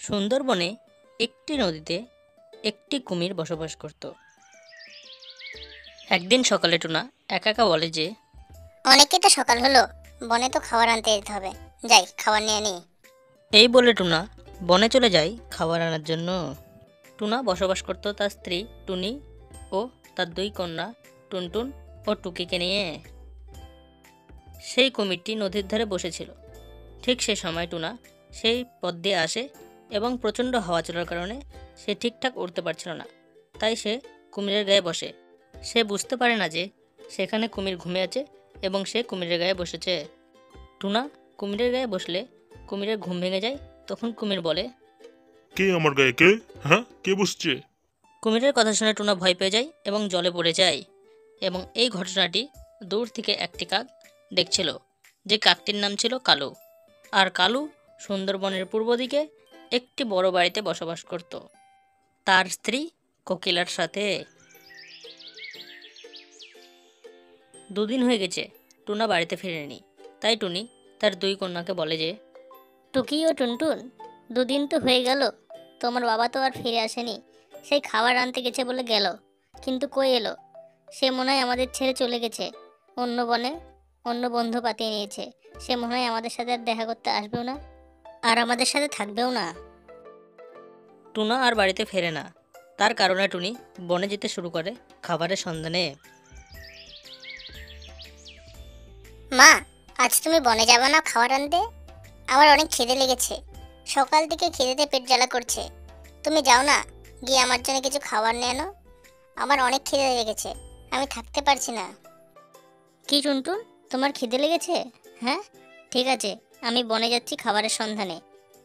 সুন্দরবনে একটি নদীতে একটি কুমির বসবাস করত। একদিন সকালে টুনা একা একা বলে যে, অনেকই তো সকাল হলো, বনে তো খাবার আনতে যেতে হবে। যাই, খাবার নিয়ে নিই। এই বলে টুনা বনে চলে যায় খাবার আনার জন্য। টুনা বসবাস করত তার স্ত্রী টুনি ও তার দুই কন্যা টুনটুন ও টুকিকে নিয়ে। সেই কুমিরটি নদীর ধারে বসেছিল। ঠিক সে সময় টুনা সেই পথ দিয়ে আসে এবং প্রচণ্ড হাওয়া চলার কারণে সে ঠিকঠাক উড়তে পারছিল না। তাই সে কুমিরের গায়ে বসে। সে বুঝতে পারে না যে সেখানে কুমির ঘুমিয়ে আছে এবং সে কুমিরের গায়ে বসেছে। টুনা কুমিরের গায়ে বসলে কুমিরের ঘুম ভেঙে যায়। তখন কুমির বলে, কে আমার গায়ে? কে? হ্যাঁ, কে বসছে? কুমিরের কথা শুনে টুনা ভয় পেয়ে যায় এবং জলে পড়ে যায়। এবং এই ঘটনাটি দূর থেকে একটি কাক দেখছিল, যে কাকটির নাম ছিল কালু। আর কালু সুন্দরবনের পূর্ব দিকে একটি বড় বাড়িতে বসবাস করত তার স্ত্রী কোকিলার সাথে। দুদিন হয়ে গেছে টুনা বাড়িতে ফেরেনি। তাই টুনি তার দুই কন্যাকে বলে যে, টুকি ও টুনটুন, দুদিন তো হয়ে গেল, তোমার বাবা তো আর ফিরে আসেনি। সেই খাবার আনতে গেছে বলে গেল, কিন্তু কই এলো? সে মনে হয় আমাদের ছেড়ে চলে গেছে, অন্য বনে অন্য বন্ধু পাতিয়ে নিয়েছে। সে মনে হয় আমাদের সাথে আর দেখা করতে আসবেও না, আর আমাদের সাথে থাকবেও না। টুনা আর বাড়িতে ফেরে না। তার কারণে টুনি বনে যেতে শুরু করে খাবারের সন্ধানে। মা, আজ তুমি বনে যাবে না খাবার আনতে? আমার অনেক খিদে লেগেছে, সকাল থেকে খিদেতে পেট জ্বালা করছে। তুমি যাও না, গিয়ে আমার জন্য কিছু খাবার নিয়ে আনো। আমার অনেক খিদে লেগেছে, আমি থাকতে পারছি না। কি টুনটুন, তোমার খিদে লেগেছে? হ্যাঁ, ঠিক আছে, আমি বনে যাচ্ছি খাবারের সন্ধানে।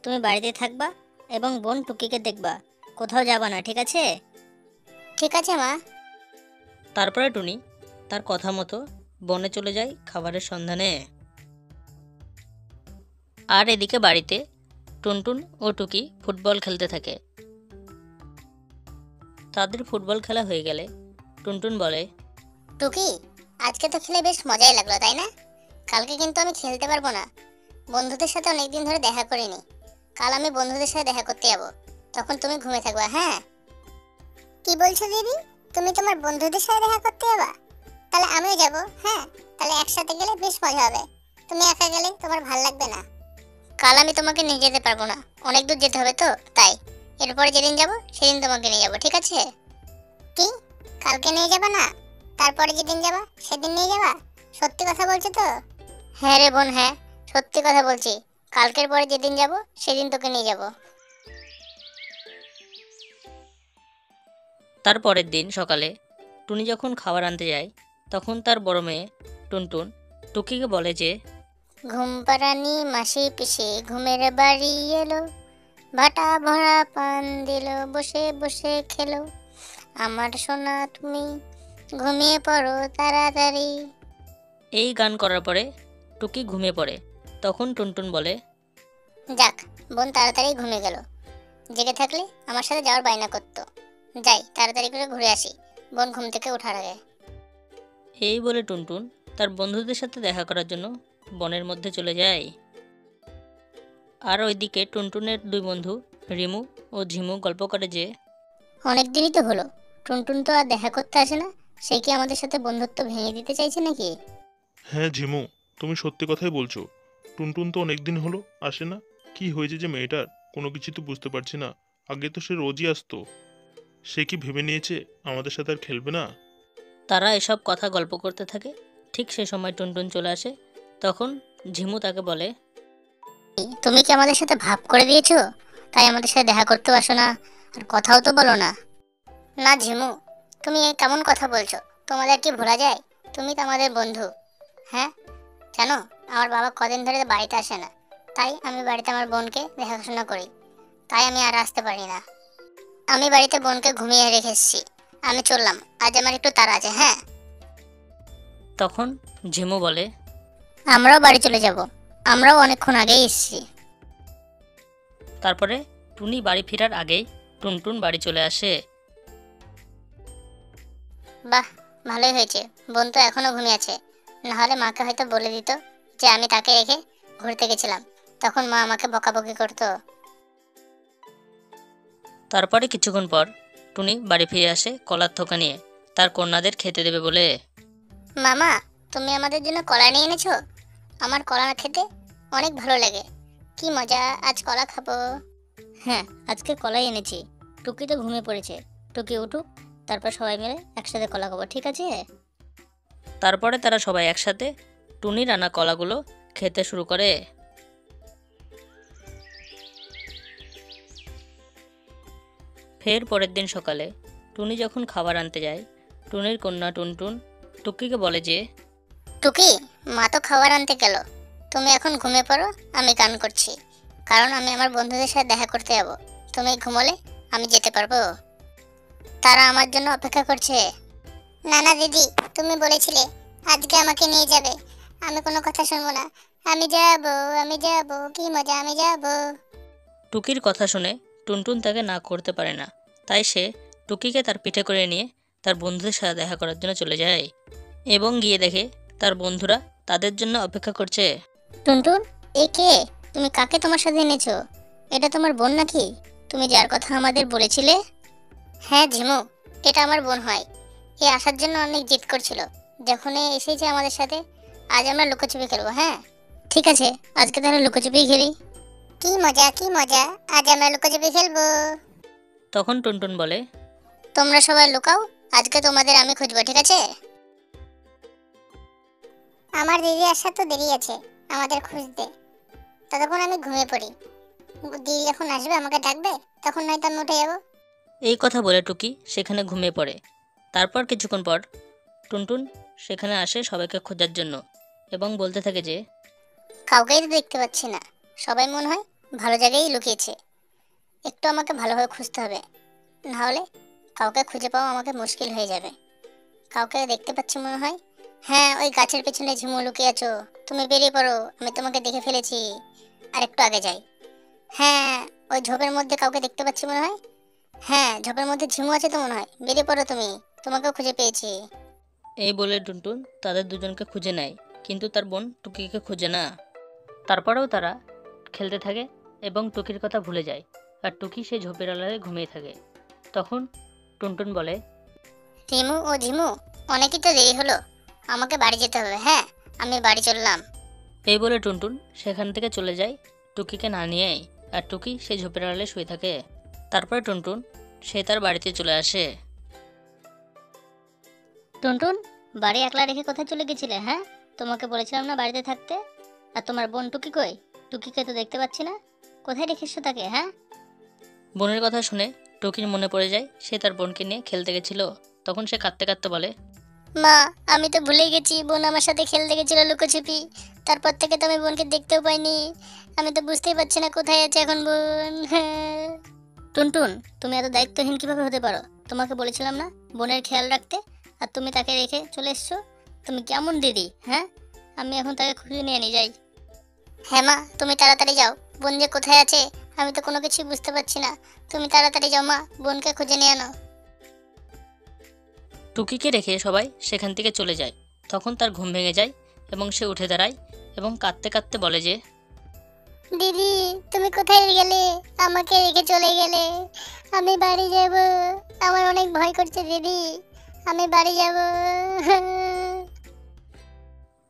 তুমি বাড়িতে থাকবা এবং বোন টুকিকে দেখবা, কোথাও যাবা না, ঠিক আছে? ঠিক আছে মা। তারপরে টুনি তার কথা মতো বনে চলে যায় খাবারের সন্ধানে। আর এদিকে বাড়িতে টুনটুন ও টুকি ফুটবল খেলতে থাকে। তাদের ফুটবল খেলা হয়ে গেলে টুনটুন বলে, টুকি, আজকে তো খেলে বেশ মজাই লাগলো, তাই না? কালকে কিন্তু আমি খেলতে পারবো না, বন্ধুদের সাথে অনেকদিন ধরে দেখা করিনি। কাল আমি বন্ধুদের সাথে দেখা করতে যাবো, তখন তুমি ঘুমিয়ে থাকবা, হ্যাঁ? কি বলছো দিদি, তুমি তোমার বন্ধুদের সাথে দেখা করতে যাবা? তাহলে আমিও যাব, হ্যাঁ। তাহলে একসাথে গেলে বেশ মজা হবে, তুমি একা গেলে তোমার ভাল লাগবে না। কাল আমি তোমাকে নিয়ে যেতে পারবো না, অনেক দূর যেতে হবে তো, তাই এরপরে যেদিন যাব সেদিন তোমাকে নিয়ে যাব, ঠিক আছে? কি, কালকে নিয়ে যাবা না? তারপরে যেদিন যাবা সেদিন নিয়ে যাবা? সত্যি কথা বলছো তো? হ্যাঁ রে বোন, হ্যাঁ, সত্যি কথা বলছি। কালকের পরে যেদিন যাব সেদিন তোকে নিয়ে যাব। তার পরের দিন সকালে টুনি যখন খাবার আনতে যায়, তখন তার বড় মেয়ে টুনটুন টুকিকে বলে যে, ঘুম পাড়ানি মাসি পিসি ঘুমের বাড়ি এলো, ভাটা ভরা পান দিল, বসে বসে খেলো। আমার সোনা তুমি ঘুমিয়ে পড়ো তাড়াতাড়ি। এই গান করার পরে টুকি ঘুমিয়ে পড়ে। তখন টুনটুন বলে, যাক, বোন তাড়াতাড়ি ঘুমিয়ে গেল, জেগে থাকলে আমার সাথে যাওয়ার বায়না করতো। যাই, তাড়াতাড়ি করে ঘুরে আসি, বোন ঘুম থেকে ওঠার আগে। এই বলে টুনটুন তার বন্ধুদের সাথে দেখা করার জন্য বনের মধ্যে চলে যায়। আর ওইদিকে টুনটুনের দুই বন্ধু রিমু ও ঝিমু গল্প করে যে, অনেক দিনই তো হলো, টুনটুন তো আর দেখা করতে আসে না। সে কি আমাদের সাথে বন্ধুত্ব ভেঙে দিতে চাইছে নাকি? হ্যাঁ ঝিমু, তুমি সত্যি কথাই বলছো। টুনটুন তো অনেকদিন হলো আসে না। কি হয়েছে যে মেয়েটার, কোনো কিছু তো বুঝতে পারছি না। আগে তো সে রোজই আসতো। সে কি ভেবে নিয়েছে আমাদের সাথে আর খেলবে না? তারা এসব কথা গল্প করতে থাকে। ঠিক সে সময় টুনটুন চলে আসে। তখন ঝিমু তাকে বলে, তুমি কি আমাদের সাথে ভাব করে দিয়েছো, তাই আমাদের সাথে দেখা করতেও আসো না, আর কথাও তো বলো না? না ঝিমু, তুমি এই কেমন কথা বলছো? তোমাদের কি ভোলা যায়? তুমি তো আমাদের বন্ধু। হ্যাঁ, জানো, আমার বাবা কদিন ধরে বাড়িতে আসে না, তাই আমি বাড়িতে আমার বোনকে দেখাশোনা করি, তাই আমি আর আসতে পারি না। আমি বাড়িতে বোনকে ঘুমিয়ে রেখে এসেছি, আমি চললাম, আজ আমার একটু তাড়া আছে, হ্যাঁ। তখন ঝিমু বলে, আমরাও বাড়ি চলে যাব, আমরাও অনেকক্ষণ আগেই এসেছি। তারপরে টুনি বাড়ি ফেরার আগেই টুনটুন বাড়ি চলে আসে। বাহ, ভালোই হয়েছে, বোন তো এখনো ঘুমিয়ে আছে, নাহলে মাকে হয়তো বলে দিত যে আমি তাকে রেখে ঘুরতে গেছিলাম, তখন মা আমাকে বকাবকি করতো। তারপরে কিছুক্ষণ পর টুনি বাড়ি ফিরে আসে কলার থোকা নিয়ে, তার কন্যাদের খেতে দেবে বলে। মামা, তুমি আমাদের জন্য কলা নিয়ে এনেছো? আমার কলা খেতে অনেক ভালো লাগে। কি মজা, আজ কলা খাবো। হ্যাঁ, আজকে কলাই এনেছি। টুকি তো ঘুমিয়ে পড়েছে, টুকি উঠুক, তারপর সবাই মিলে একসাথে কলা খাবো, ঠিক আছে? তারপরে তারা সবাই একসাথে টুনি রান্না কলাগুলো খেতে শুরু করে। ফের পরের দিন সকালে টুনি যখন খাবার আনতে যায়, টুনির কন্যা টুনটুন টুকিকে বলে যে, টুকি, মা তো খাবার আনতে গেল, তুমি এখন ঘুমিয়ে পড়ো, আমি গান করছি, কারণ আমি আমার বন্ধুদের সাথে দেখা করতে যাবো। তুমি ঘুমোলে আমি যেতে পারবো। তারা আমার জন্য অপেক্ষা করছে। না না দিদি, তুমি বলেছিলে আজকে আমাকে নিয়ে যাবে, আমি কোনো কথা শুনবো না। আমি যাবো, আমি যাবো, কি মজা, আমি যাবো। টুকির কথা শুনে টুনটুন তাকে না করতে পারে না, তাই সে টুকিকে তার পিঠে করে নিয়ে তার বন্ধুদের সাথে দেখা করার জন্য চলে যায় এবং গিয়ে দেখে তার বন্ধুরা তাদের জন্য অপেক্ষা করছে। টুনটুন, এ কে? তুমি কাকে তোমার সাথে এনেছো? এটা তোমার বোন নাকি, তুমি যার কথা আমাদের বলেছিলে? হ্যাঁ ঝিমু, এটা আমার বোন হয়। এ আসার জন্য অনেক জিদ করছিল, যখন এ এসেছে আমাদের সাথে। আজ আমরা লুকোচুপি খেলবো। হ্যাঁ ঠিক আছে, আজকে তাহলে লুকোচুপি খেলি। কি মজা, কি মজা, আজ আমরা লুকোচুপি খেলবো। তখন টুনটুন বলে, তোমরা সবাই লুকাও, আজকে তোমাদের আমি খুঁজবো, ঠিক আছে? আমার দিদি আসার তো দেরি আছে আমাদের খুঁজতে, ততক্ষণ আমি ঘুমিয়ে পড়ি। দিদি যখন আসবে আমাকে ডাকবে, তখন নয়তো আমি উঠে যাবো। এই কথা বলে টুকি সেখানে ঘুমিয়ে পড়ে। তারপর কিছুক্ষণ পর টুনটুন সেখানে আসে সবাইকে খোঁজার জন্য এবং বলতে থাকে যে, কাউকেই তো দেখতে পাচ্ছি না, সবাই মনে হয় ভালো জায়গায় লুকিয়েছে। একটু আমাকে ভালোভাবে খুঁজতে হবে, না হলে কাউকে খুঁজে পাওয়া আমাকে মুশকিল হয়ে যাবে। কাউকে দেখতে পাচ্ছি মনে হয়। হ্যাঁ, ওই গাছের পেছনে ঝিমু লুকিয়ে আছো, তুমি বেরিয়ে পড়ো, আমি তোমাকে দেখে ফেলেছি। আর একটু আগে যাই। হ্যাঁ, ওই ঝোপের মধ্যে কাউকে দেখতে পাচ্ছি মনে হয়। হ্যাঁ, ঝোপের মধ্যে ঝিমু আছে তো মনে হয়, বেরিয়ে পড়ো তুমি, তোমাকেও খুঁজে পেয়েছি। এই বলে টুনটুন তাদের দুজনকে খুঁজে নেয়, কিন্তু তার বোন টুকিকে খুঁজে না। তারপরেও তারা খেলতে থাকে এবং টুকির কথা ভুলে যায়, আর টুকি সেই ঝোপের আড়ালে ঘুমিয়ে থাকে। তখন টুনটুন বলে, ঝিমু ও ঝিমু, অনেকই তো দেরি হলো, আমাকে বাড়ি যেতে হবে। হ্যাঁ, আমি বাড়ি চললাম। এই বলে টুনটুন সেখান থেকে চলে যায় টুকিকে না নিয়েই, আর টুকি সেই ঝোপের আড়ালে শুয়ে থাকে। তারপরে টুনটুন সে তার বাড়িতে চলে আসে। টুনটুন, বাড়ি একলা রেখে কোথায় চলে গেছিলে? হ্যাঁ, তোমাকে বলেছিলাম না বাড়িতে থাকতে। আর তোমার বোন টুকি কই? টুকিকে তো দেখতে পাচ্ছি না, কোথায় রেখেছো তাকে? হ্যাঁ, বোনের কথা শুনে টুকির মনে পড়ে যায় সে তার বোনকে নিয়ে খেলতে গেছিল। তখন সে কাঁদতে কাঁদতে বলে, মা, আমি তো ভুলে গেছি বোন আমার সাথে খেলতে গেছিল লুকোছুপি। তারপর থেকে তো আমি বোনকে দেখতেও পাইনি। আমি তো বুঝতেই পারছি না কোথায় আছে এখন বোন। হ্যাঁ। টুনটুন, তুমি এত দায়িত্বহীন কিভাবে হতে পারো? তোমাকে বলেছিলাম না বোনের খেয়াল রাখতে, আর তুমি তাকে রেখে চলে এসছো। তুমি কেমন দিদি? হ্যাঁ, আমি এখন তাকে খুঁজে নিয়ে যাই। হ্যাঁ মা, তুমি তাড়াতাড়ি যাও, বোন যে কোথায় আছে আমি তো কোনো কিছুই বুঝতে পারছি না। তুমি তাড়াতাড়ি যাও মা, বোনকে খুঁজে নিয়ে আনো। টুকিকে রেখে সবাই সেখান থেকে চলে যায়। তখন তার ঘুম ভেঙে যায় এবং সে উঠে দাঁড়ায় এবং কাঁদতে কাঁদতে বলে যে, দিদি, তুমি কোথায় গেলে? আমাকে রেখে চলে গেলে। আমি বাড়ি যাব, আমার অনেক ভয় করছে দিদি, আমি বাড়ি যাব।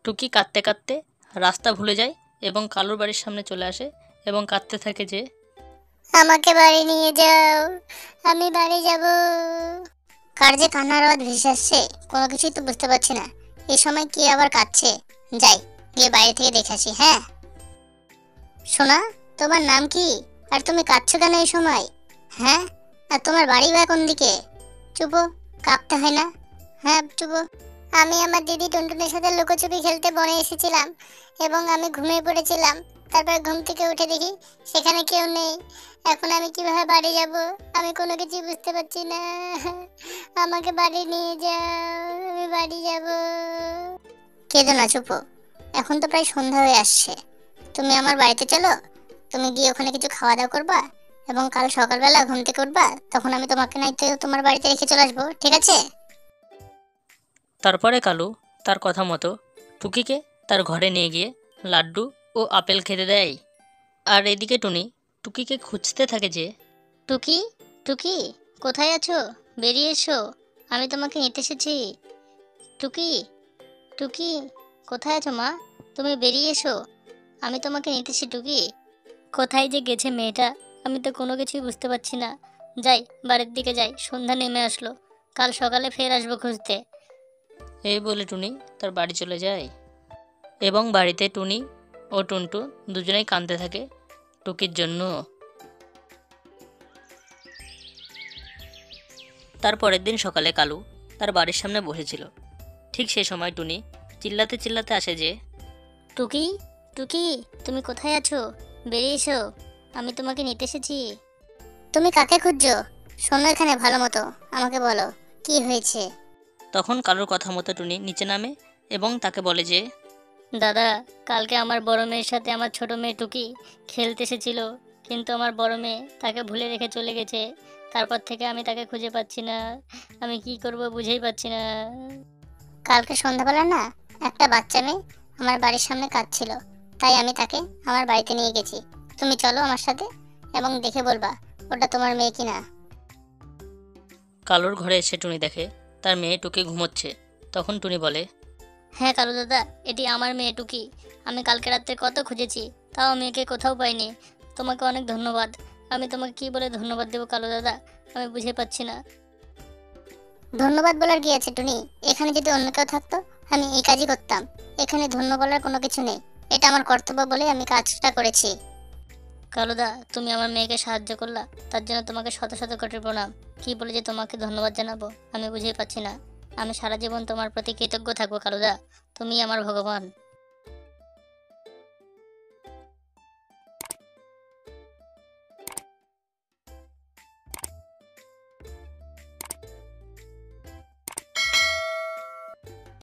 টুকি কাঁদতে কাঁদতে রাস্তা ভুলে যায় এবং কালুর বাড়ির সামনে চলে আসে এবং কাঁদতে থাকে যে, আমাকে বাড়ি নিয়ে যাও, আমি বাড়ি যাব। কার যে কান্নার আওয়াজ ভেসে আসছে, কোনো কিছুই তো বুঝতে পারছি না। এই সময় কি আবার কাঁদছে? যাই, গিয়ে বাইরে থেকে দেখে আসি। হ্যাঁ সোনা, তোমার নাম কি? আর তুমি কাঁদছো কেন এই সময়? হ্যাঁ, আর তোমার বাড়ি বা কোন দিকে? চুপো, কাঁপতে হয় না। হ্যাঁ চুপো। আমি আমার দিদি টুনটুনের সাথে লুকোচুপি খেলতে বনে এসেছিলাম এবং আমি ঘুমিয়ে পড়েছিলাম। তারপর ঘুম থেকে উঠে দেখি সেখানে কেউ নেই। এখন আমি কিভাবে বাড়ি যাব? আমি কোনো কিছু বুঝতে পারছি না। আমাকে বাড়ি নিয়ে যাও, আমি বাড়ি যাব। কেঁদো না, চুপো। এখন তো প্রায় সন্ধ্যা হয়ে আসছে, তুমি আমার বাড়িতে চলো। তুমি গিয়ে ওখানে কিছু খাওয়া দাওয়া করবা এবং কাল সকালবেলা ঘুম থেকে উঠবা, তখন আমি তোমাকে নাইতে তোমার বাড়িতে রেখে চলে আসবো, ঠিক আছে? তারপরে কালু তার কথা মতো টুকিকে তার ঘরে নিয়ে গিয়ে লাড্ডু ও আপেল খেতে দেয়। আর এদিকে টুনি টুকিকে খুঁজতে থাকে যে, টুকি, টুকি, কোথায় আছো? বেরিয়ে এসো, আমি তোমাকে নিতে এসেছি। টুকি, টুকি, কোথায় আছো মা? তুমি বেরিয়ে এসো, আমি তোমাকে নিতে এসেছি। টুকি, কোথায় যে গেছে মেয়েটা, আমি তো কোনো কিছুই বুঝতে পারছি না। যাই, বাড়ির দিকে যাই, সন্ধ্যা নেমে আসলো, কাল সকালে ফের আসবো খুঁজতে। এই বলে টুনি তার বাড়ি চলে যায় এবং বাড়িতে টুনি ও টুনটু দুজনেই কাঁদতে থাকে টুকির জন্য। তার পরের দিন সকালে কালু তার বাড়ির সামনে বসেছিল। ঠিক সেই সময় টুনি চিল্লাতে চিল্লাতে আসে যে, টুকি, টুকি, তুমি কোথায় আছো? বেরিয়ে এসো, আমি তোমাকে নিতে এসেছি। তুমি কাকে খুঁজছো? শোনো এখানে ভালো মতো, আমাকে বলো কি হয়েছে। তখন কালুর কথা মতো টুনি নিচে নামে এবং তাকে বলে যে, দাদা, কালকে আমার বড় মেয়ের সাথে আমার ছোট মেয়ে টুকি খেলতে এসেছিল, কিন্তু আমার বড় মেয়ে তাকে ভুলে রেখে চলে গেছে। তারপর থেকে আমি তাকে খুঁজে পাচ্ছি না, আমি কি করব বুঝেই পাচ্ছি না। কালকে সন্ধ্যাবেলা না, একটা বাচ্চা মেয়ে আমার বাড়ির সামনে কাঁদছিল, তাই আমি তাকে আমার বাড়িতে নিয়ে গেছি। তুমি চলো আমার সাথে এবং দেখে বলবা ওটা তোমার মেয়ে কিনা। কালুর ঘরে এসে টুনি দেখে তার মেয়ে টুকি ঘুমোচ্ছে। তখন টুনি বলে, হ্যাঁ কালু দাদা, এটি আমার মেয়ে টুকি। আমি কালকে রাত্রে কত খুঁজেছি, তাও মেয়েকে কোথাও পাইনি। তোমাকে অনেক ধন্যবাদ। আমি তোমাকে কি বলে ধন্যবাদ দেবো কালু দাদা, আমি বুঝে পাচ্ছি না। ধন্যবাদ বলার কি আছে টুনি? এখানে যদি অন্য কেউ থাকতো আমি এই কাজই করতাম। এখানে ধন্যবাদ বলার কোনো কিছু নেই, এটা আমার কর্তব্য বলে আমি কাজটা করেছি। কালুদা, তুমি আমার মেয়েকে সাহায্য করলা, তার জন্য তোমাকে শত শত কোটি প্রণাম। কি বলে যে তোমাকে ধন্যবাদ জানাবো আমি বুঝেই পাচ্ছি না। আমি সারা জীবন তোমার প্রতি কৃতজ্ঞ থাকবো কালুদা, তুমি আমার ভগবান।